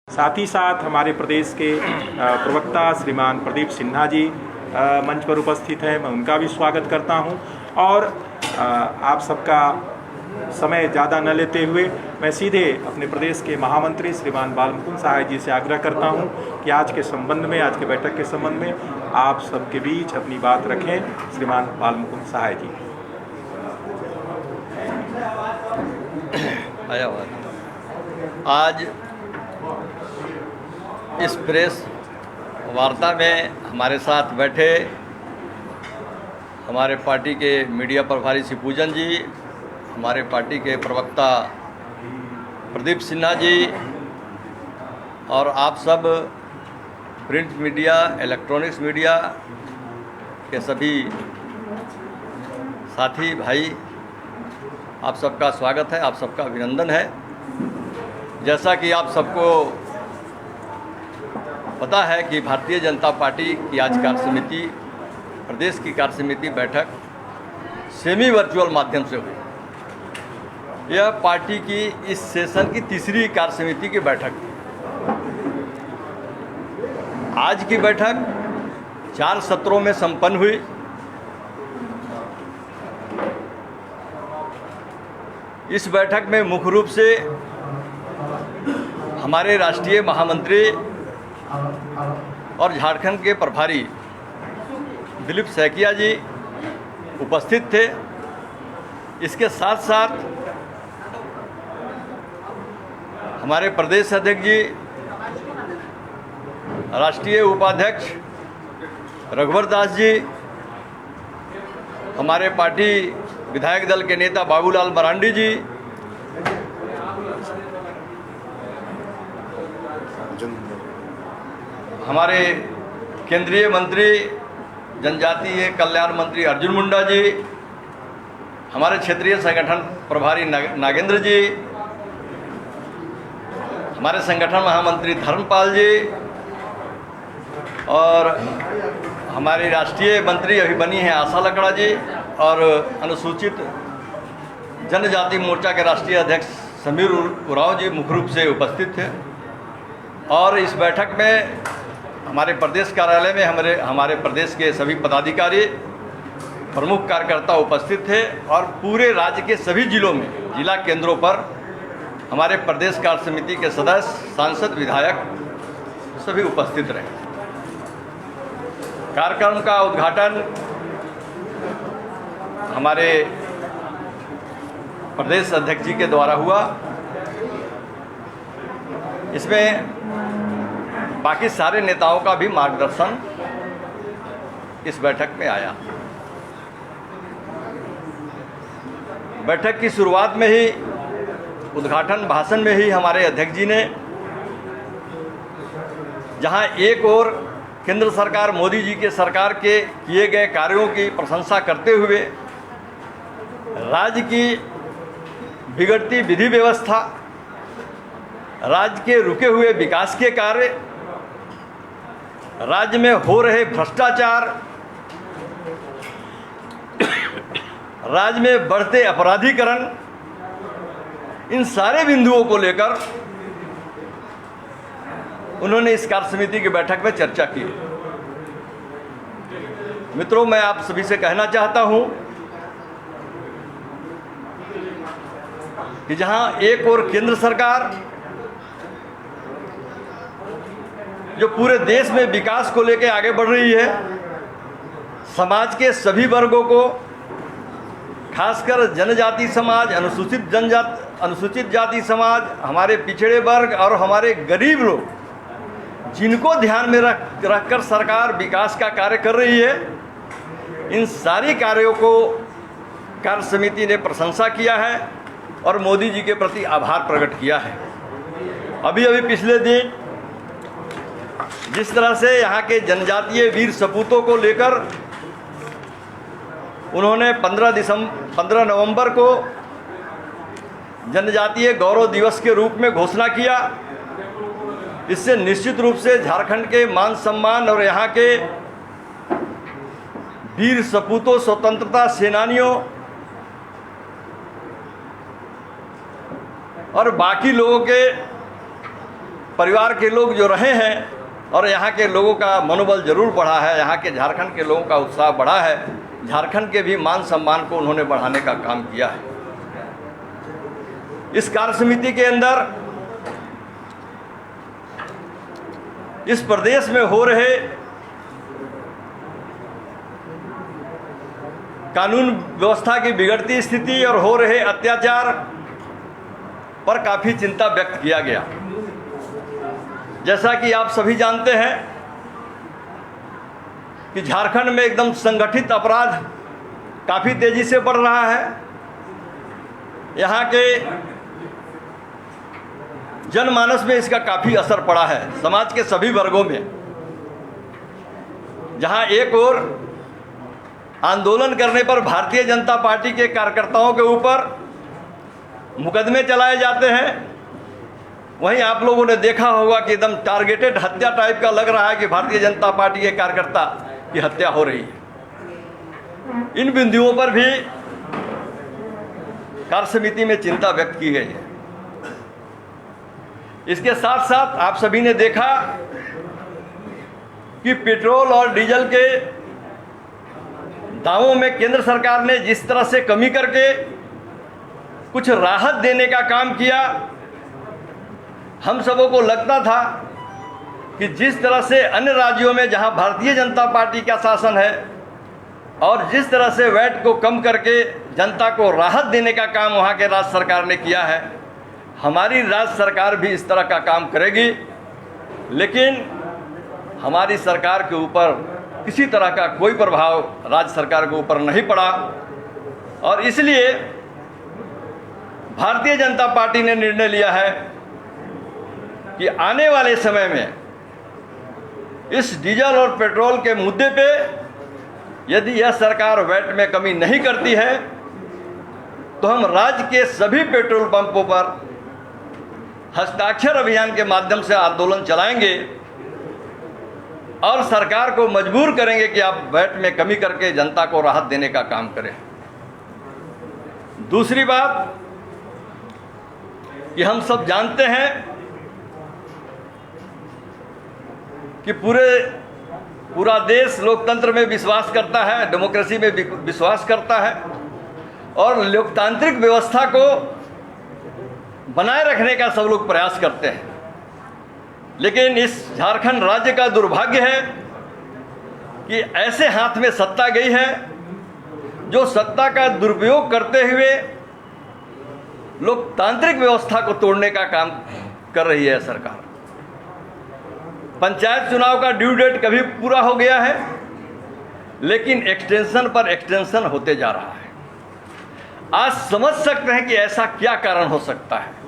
साथ ही साथ हमारे प्रदेश के प्रवक्ता श्रीमान प्रदीप सिन्हा जी मंच पर उपस्थित हैं। मैं उनका भी स्वागत करता हूं और आप सबका समय ज़्यादा न लेते हुए मैं सीधे अपने प्रदेश के महामंत्री श्रीमान बालमुकुंद सहाय जी से आग्रह करता हूं कि आज के संबंध में, आज के बैठक के संबंध में आप सबके बीच अपनी बात रखें। श्रीमान बालमुकुंद सहाय जी। आज इस प्रेस वार्ता में हमारे साथ बैठे हमारे पार्टी के मीडिया प्रभारी श्री पूजन जी, हमारे पार्टी के प्रवक्ता प्रदीप सिन्हा जी और आप सब प्रिंट मीडिया, इलेक्ट्रॉनिक्स मीडिया के सभी साथी भाई, आप सबका स्वागत है, आप सबका अभिनंदन है। जैसा कि आप सबको पता है कि भारतीय जनता पार्टी की आज कार्य समिति, प्रदेश की कार्य समिति बैठक सेमी वर्चुअल माध्यम से हुई। यह पार्टी की इस सेशन की तीसरी कार्य समिति की बैठक थी। आज की बैठक 4 सत्रों में संपन्न हुई। इस बैठक में मुख्य रूप से हमारे राष्ट्रीय महामंत्री और झारखंड के प्रभारी दिलीप सैकिया जी उपस्थित थे। इसके साथ साथ हमारे प्रदेश अध्यक्ष जी, राष्ट्रीय उपाध्यक्ष रघुवर दास जी, हमारे पार्टी विधायक दल के नेता बाबूलाल मरांडी जी, हमारे केंद्रीय मंत्री जनजातीय कल्याण मंत्री अर्जुन मुंडा जी, हमारे क्षेत्रीय संगठन प्रभारी नागेंद्र जी, हमारे संगठन महामंत्री धर्मपाल जी और हमारी राष्ट्रीय मंत्री अभी बनी है आशा लकड़ा जी और अनुसूचित जनजाति मोर्चा के राष्ट्रीय अध्यक्ष समीर उरांव जी मुख्य रूप से उपस्थित थे। और इस बैठक में हमारे प्रदेश कार्यालय में हमारे प्रदेश के सभी पदाधिकारी, प्रमुख कार्यकर्ता उपस्थित थे और पूरे राज्य के सभी जिलों में, जिला केंद्रों पर हमारे प्रदेश कार्य समिति के सदस्य, सांसद, विधायक सभी उपस्थित रहे। कार्यक्रम का उद्घाटन हमारे प्रदेश अध्यक्ष जी के द्वारा हुआ। इसमें बाकी सारे नेताओं का भी मार्गदर्शन इस बैठक में आया। बैठक की शुरुआत में ही, उद्घाटन भाषण में ही हमारे अध्यक्ष जी ने, जहां एक ओर केंद्र सरकार, मोदी जी के सरकार के किए गए कार्यों की प्रशंसा करते हुए राज्य की बिगड़ती विधि व्यवस्था, राज्य के रुके हुए विकास के कार्य, राज्य में हो रहे भ्रष्टाचार, राज्य में बढ़ते अपराधीकरण, इन सारे बिंदुओं को लेकर उन्होंने इस कार्य समिति की बैठक में चर्चा की। मित्रों, मैं आप सभी से कहना चाहता हूं कि जहां एक ओर केंद्र सरकार जो पूरे देश में विकास को लेकर आगे बढ़ रही है, समाज के सभी वर्गों को, खासकर जनजाति समाज, अनुसूचित जाति समाज, हमारे पिछड़े वर्ग और हमारे गरीब लोग, जिनको ध्यान में रखकर सरकार विकास का कार्य कर रही है, इन सारी कार्यों को कार्य समिति ने प्रशंसा किया है और मोदी जी के प्रति आभार प्रकट किया है। अभी पिछले दिन जिस तरह से यहाँ के जनजातीय वीर सपूतों को लेकर उन्होंने 15 नवंबर को जनजातीय गौरव दिवस के रूप में घोषणा किया, इससे निश्चित रूप से झारखंड के मान सम्मान और यहाँ के वीर सपूतों, स्वतंत्रता सेनानियों और बाकी लोगों के परिवार के लोग जो रहे हैं और यहाँ के लोगों का मनोबल जरूर बढ़ा है, यहाँ के झारखंड के लोगों का उत्साह बढ़ा है, झारखंड के भी मान सम्मान को उन्होंने बढ़ाने का काम किया है। इस कार्य समिति के अंदर इस प्रदेश में हो रहे कानून व्यवस्था की बिगड़ती स्थिति और हो रहे अत्याचार पर काफ़ी चिंता व्यक्त किया गया। जैसा कि आप सभी जानते हैं कि झारखंड में एकदम संगठित अपराध काफ़ी तेज़ी से बढ़ रहा है। यहाँ के जनमानस में इसका काफ़ी असर पड़ा है, समाज के सभी वर्गों में। जहाँ एक ओर आंदोलन करने पर भारतीय जनता पार्टी के कार्यकर्ताओं के ऊपर मुकदमे चलाए जाते हैं, वहीं आप लोगों ने देखा होगा कि एकदम टारगेटेड हत्या टाइप का लग रहा है कि भारतीय जनता पार्टी के कार्यकर्ता की हत्या हो रही है। इन बिंदुओं पर भी कार्य समिति में चिंता व्यक्त की गई है। इसके साथ साथ आप सभी ने देखा कि पेट्रोल और डीजल के दामों में केंद्र सरकार ने जिस तरह से कमी करके कुछ राहत देने का काम किया, हम सबों को लगता था कि जिस तरह से अन्य राज्यों में जहां भारतीय जनता पार्टी का शासन है और जिस तरह से वैट को कम करके जनता को राहत देने का काम वहां के राज्य सरकार ने किया है, हमारी राज्य सरकार भी इस तरह का काम करेगी। लेकिन हमारी सरकार के ऊपर किसी तरह का कोई प्रभाव राज्य सरकार के ऊपर नहीं पड़ा और इसलिए भारतीय जनता पार्टी ने निर्णय लिया है कि आने वाले समय में इस डीजल और पेट्रोल के मुद्दे पे यदि यह सरकार वैट में कमी नहीं करती है तो हम राज्य के सभी पेट्रोल पंपों पर हस्ताक्षर अभियान के माध्यम से आंदोलन चलाएंगे और सरकार को मजबूर करेंगे कि आप वैट में कमी करके जनता को राहत देने का काम करें। दूसरी बात कि हम सब जानते हैं कि पूरा देश लोकतंत्र में विश्वास करता है, डेमोक्रेसी में विश्वास करता है और लोकतांत्रिक व्यवस्था को बनाए रखने का सब लोग प्रयास करते हैं। लेकिन इस झारखंड राज्य का दुर्भाग्य है कि ऐसे हाथ में सत्ता गई है जो सत्ता का दुरुपयोग करते हुए लोकतांत्रिक व्यवस्था को तोड़ने का काम कर रही है सरकार। पंचायत चुनाव का ड्यू डेट कभी पूरा हो गया है, लेकिन एक्सटेंशन पर एक्सटेंशन होते जा रहा है। आज समझ सकते हैं कि ऐसा क्या कारण हो सकता है।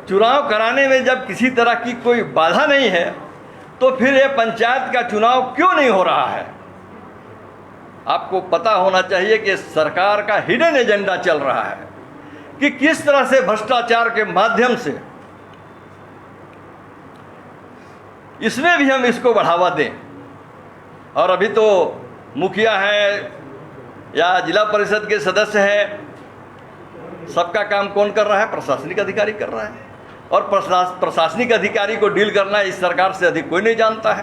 चुनाव कराने में जब किसी तरह की कोई बाधा नहीं है तो फिर ये पंचायत का चुनाव क्यों नहीं हो रहा है। आपको पता होना चाहिए कि सरकार का हिडन एजेंडा चल रहा है कि किस तरह से भ्रष्टाचार के माध्यम से इसमें भी हम इसको बढ़ावा दें। और अभी तो मुखिया है या जिला परिषद के सदस्य हैं, सबका काम कौन कर रहा है? प्रशासनिक अधिकारी कर रहा है। और प्रशासनिक अधिकारी को डील करना इस सरकार से अधिक कोई नहीं जानता है।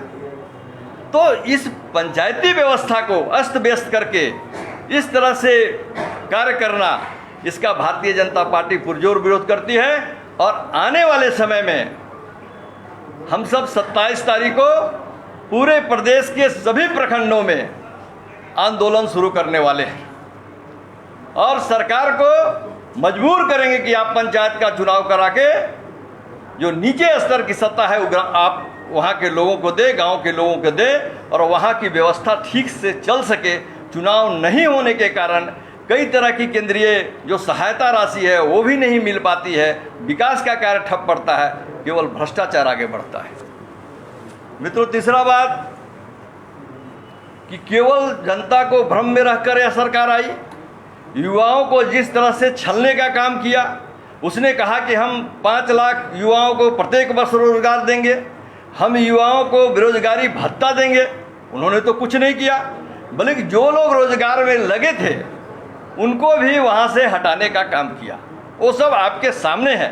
तो इस पंचायती व्यवस्था को अस्त व्यस्त करके इस तरह से कार्य करना, इसका भारतीय जनता पार्टी पुरजोर विरोध करती है। और आने वाले समय में हम सब 27 तारीख को पूरे प्रदेश के सभी प्रखंडों में आंदोलन शुरू करने वाले हैं और सरकार को मजबूर करेंगे कि आप पंचायत का चुनाव करा के जो नीचे स्तर की सत्ता है आप वहाँ के लोगों को दे, गांव के लोगों को दे और वहाँ की व्यवस्था ठीक से चल सके। चुनाव नहीं होने के कारण कई तरह की केंद्रीय जो सहायता राशि है वो भी नहीं मिल पाती है, विकास का कार्य ठप पड़ता है, केवल भ्रष्टाचार आगे बढ़ता है। मित्रों, तीसरा बात कि केवल जनता को भ्रम में रहकर यह सरकार आई, युवाओं को जिस तरह से छलने का काम किया। उसने कहा कि हम 5 लाख युवाओं को प्रत्येक वर्ष रोजगार देंगे, हम युवाओं को बेरोजगारी भत्ता देंगे। उन्होंने तो कुछ नहीं किया, बल्कि जो लोग रोजगार में लगे थे उनको भी वहाँ से हटाने का काम किया। वो सब आपके सामने है।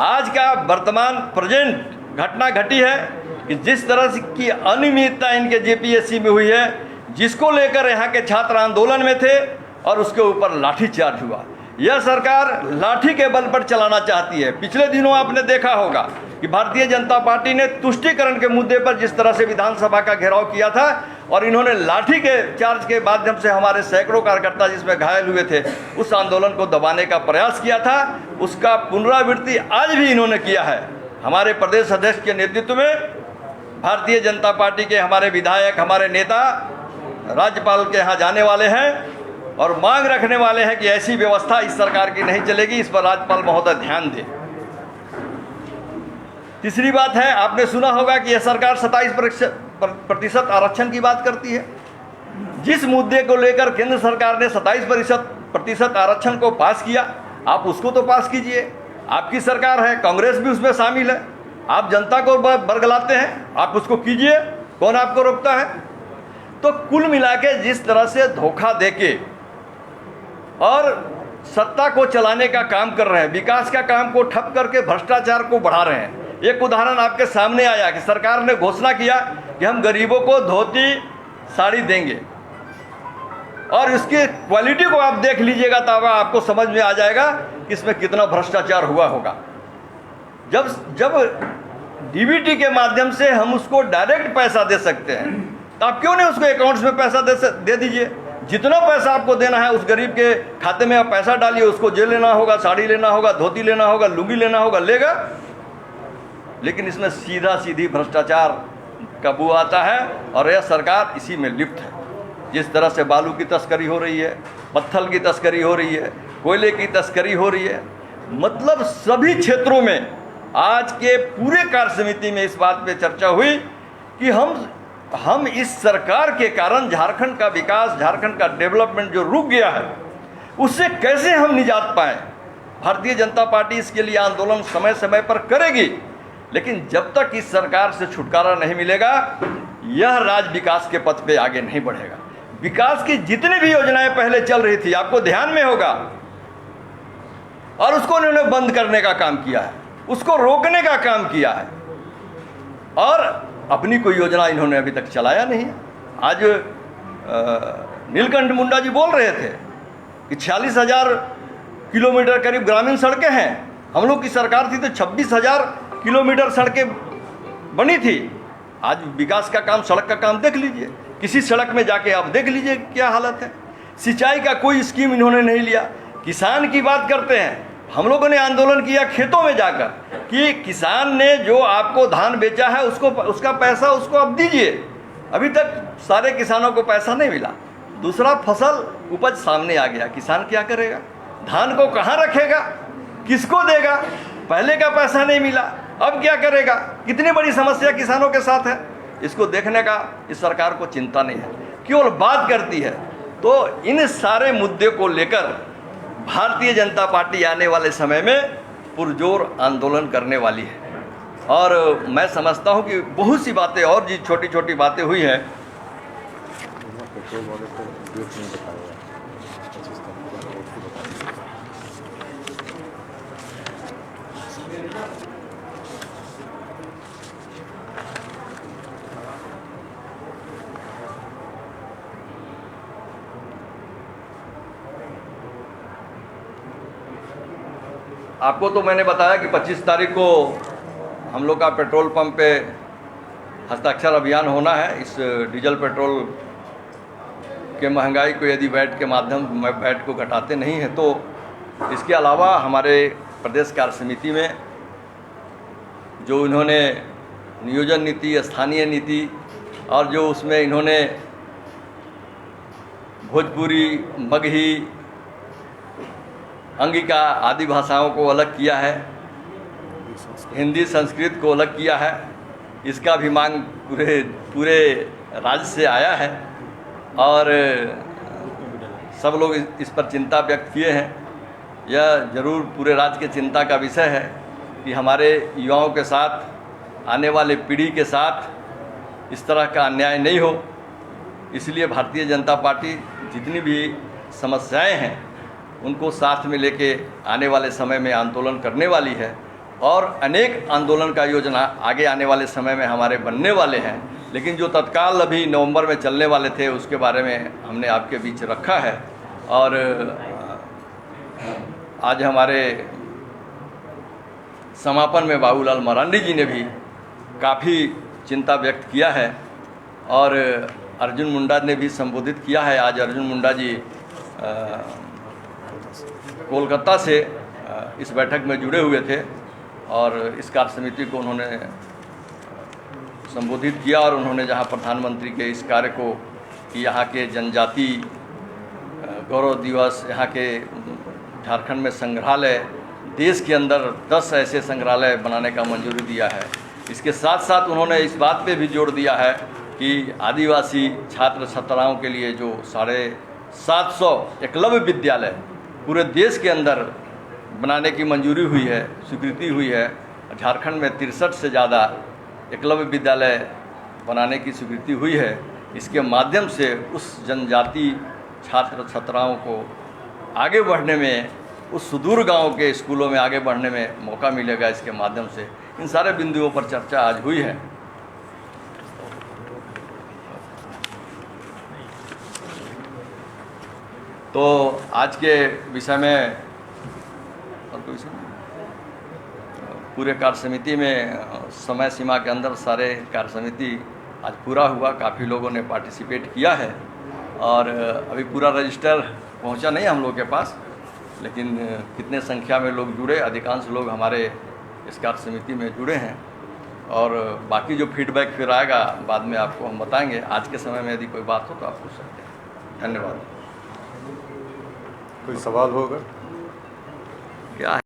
आज का वर्तमान प्रेजेंट घटना घटी है कि जिस तरह से की अनियमितता इनके जेपीएससी में हुई है, जिसको लेकर यहाँ के छात्र आंदोलन में थे और उसके ऊपर लाठीचार्ज हुआ। यह सरकार लाठी के बल पर चलाना चाहती है। पिछले दिनों आपने देखा होगा कि भारतीय जनता पार्टी ने तुष्टीकरण के मुद्दे पर जिस तरह से विधानसभा का घेराव किया था और इन्होंने लाठी के चार्ज के माध्यम से हमारे सैकड़ों कार्यकर्ता जिसमें घायल हुए थे, उस आंदोलन को दबाने का प्रयास किया था, उसका पुनरावृत्ति आज भी इन्होंने किया है। हमारे प्रदेश अध्यक्ष के नेतृत्व में भारतीय जनता पार्टी के हमारे विधायक, हमारे नेता राज्यपाल के यहाँ जाने वाले हैं और मांग रखने वाले हैं कि ऐसी व्यवस्था इस सरकार की नहीं चलेगी। इस पर राज्यपाल महोदय ध्यान दें। तीसरी बात है, आपने सुना होगा कि यह सरकार 27% आरक्षण की बात करती है। जिस मुद्दे को लेकर केंद्र सरकार ने 27% आरक्षण को पास किया, आप उसको तो पास कीजिए। आपकी सरकार है, कांग्रेस भी उसमें शामिल है। आप जनता को बरगलाते हैं, आप उसको कीजिए, कौन आपको रोकता है? तो कुल मिला के जिस तरह से धोखा देके और सत्ता को चलाने का काम कर रहे हैं, विकास का काम को ठप करके भ्रष्टाचार को बढ़ा रहे हैं। एक उदाहरण आपके सामने आया कि सरकार ने घोषणा किया कि हम गरीबों को धोती साड़ी देंगे, और इसकी क्वालिटी को आप देख लीजिएगा तब आपको समझ में आ जाएगा कि इसमें कितना भ्रष्टाचार हुआ होगा। जब डीबीटी के माध्यम से हम उसको डायरेक्ट पैसा दे सकते हैं, तो आप क्यों नहीं उसको अकाउंट्स में पैसा दे दीजिए। जितना पैसा आपको देना है उस गरीब के खाते में आप पैसा डालिए। उसको जे लेना होगा, साड़ी लेना होगा, धोती लेना होगा, लुंगी लेना होगा, लेगा। लेकिन इसमें सीधा सीधी भ्रष्टाचार का बू आता है और यह सरकार इसी में लिप्त है। जिस तरह से बालू की तस्करी हो रही है, पत्थर की तस्करी हो रही है, कोयले की तस्करी हो रही है, मतलब सभी क्षेत्रों में आज के पूरे कार्य समिति में इस बात पे चर्चा हुई कि हम इस सरकार के कारण झारखंड का विकास, झारखंड का डेवलपमेंट जो रुक गया है, उससे कैसे हम निजात पाएं। भारतीय जनता पार्टी इसके लिए आंदोलन समय समय पर करेगी, लेकिन जब तक इस सरकार से छुटकारा नहीं मिलेगा, यह राज्य विकास के पथ पे आगे नहीं बढ़ेगा। विकास की जितनी भी योजनाएं पहले चल रही थी, आपको ध्यान में होगा, और उसको उन्होंने बंद करने का काम किया है, उसको रोकने का काम किया है, और अपनी कोई योजना इन्होंने अभी तक चलाया नहीं। आज नीलकंठ मुंडा जी बोल रहे थे कि 46,000 किलोमीटर करीब ग्रामीण सड़कें हैं। हम लोग की सरकार थी तो 26,000 किलोमीटर सड़कें बनी थी। आज विकास का काम, सड़क का काम देख लीजिए, किसी सड़क में जाके आप देख लीजिए क्या हालत है। सिंचाई का कोई स्कीम इन्होंने नहीं लिया। किसान की बात करते हैं, हम लोगों ने आंदोलन किया खेतों में जाकर कि किसान ने जो आपको धान बेचा है उसका पैसा उसको अब दीजिए। अभी तक सारे किसानों को पैसा नहीं मिला। दूसरा, फसल उपज सामने आ गया, किसान क्या करेगा? धान को कहाँ रखेगा, किसको देगा? पहले का पैसा नहीं मिला, अब क्या करेगा? कितनी बड़ी समस्या किसानों के साथ है। इसको देखने का इस सरकार को चिंता नहीं है, केवल बात करती है। तो इन सारे मुद्दे को लेकर भारतीय जनता पार्टी आने वाले समय में पुरजोर आंदोलन करने वाली है। और मैं समझता हूं कि बहुत सी बातें और जी छोटी छोटी बातें हुई हैं। आपको तो मैंने बताया कि 25 तारीख को हम लोग का पेट्रोल पंप पे हस्ताक्षर अभियान होना है। इस डीजल पेट्रोल के महंगाई को यदि वैट के माध्यम में वैट को घटाते नहीं हैं तो इसके अलावा हमारे प्रदेश कार्य समिति में जो इन्होंने नियोजन नीति, स्थानीय नीति और जो उसमें इन्होंने भोजपुरी, मगही, अंगिका आदि भाषाओं को अलग किया है, हिंदी संस्कृत को अलग किया है, इसका भी मांग पूरे राज्य से आया है और सब लोग इस पर चिंता व्यक्त किए हैं। यह जरूर पूरे राज्य के चिंता का विषय है कि हमारे युवाओं के साथ, आने वाले पीढ़ी के साथ इस तरह का अन्याय नहीं हो। इसलिए भारतीय जनता पार्टी जितनी भी समस्याएं हैं उनको साथ में लेके आने वाले समय में आंदोलन करने वाली है। और अनेक आंदोलन का योजना आगे आने वाले समय में हमारे बनने वाले हैं, लेकिन जो तत्काल अभी नवंबर में चलने वाले थे उसके बारे में हमने आपके बीच रखा है। और आज हमारे समापन में बाबूलाल मरांडी जी ने भी काफ़ी चिंता व्यक्त किया है और अर्जुन मुंडा ने भी संबोधित किया है। आज अर्जुन मुंडा जी कोलकाता से इस बैठक में जुड़े हुए थे और इस कार्य समिति को उन्होंने संबोधित किया और उन्होंने जहां प्रधानमंत्री के इस कार्य को कि यहाँ के जनजाति गौरव दिवस, यहाँ के झारखंड में संग्रहालय, देश के अंदर 10 ऐसे संग्रहालय बनाने का मंजूरी दिया है। इसके साथ साथ उन्होंने इस बात पे भी जोर दिया है कि आदिवासी छात्र छात्राओं के लिए जो 750 एकलव्य विद्यालय पूरे देश के अंदर बनाने की मंजूरी हुई है, स्वीकृति हुई है। झारखंड में 63 से ज़्यादा एकलव्य विद्यालय बनाने की स्वीकृति हुई है। इसके माध्यम से उस जनजाति छात्र छात्राओं को आगे बढ़ने में, उस सुदूर गांव के स्कूलों में आगे बढ़ने में मौका मिलेगा। इसके माध्यम से इन सारे बिंदुओं पर चर्चा आज हुई है। तो आज के विषय में और कोई विषय पूरे कार्य समिति में समय सीमा के अंदर सारे कार्य समिति आज पूरा हुआ। काफ़ी लोगों ने पार्टिसिपेट किया है और अभी पूरा रजिस्टर पहुंचा नहीं हम लोग के पास, लेकिन कितने संख्या में लोग जुड़े, अधिकांश लोग हमारे इस कार्य समिति में जुड़े हैं और बाकी जो फीडबैक फिर आएगा बाद में आपको हम बताएंगे। आज के समय में यदि कोई बात हो तो आप पूछ सकते हैं। धन्यवाद। कोई सवाल होगा? क्या है?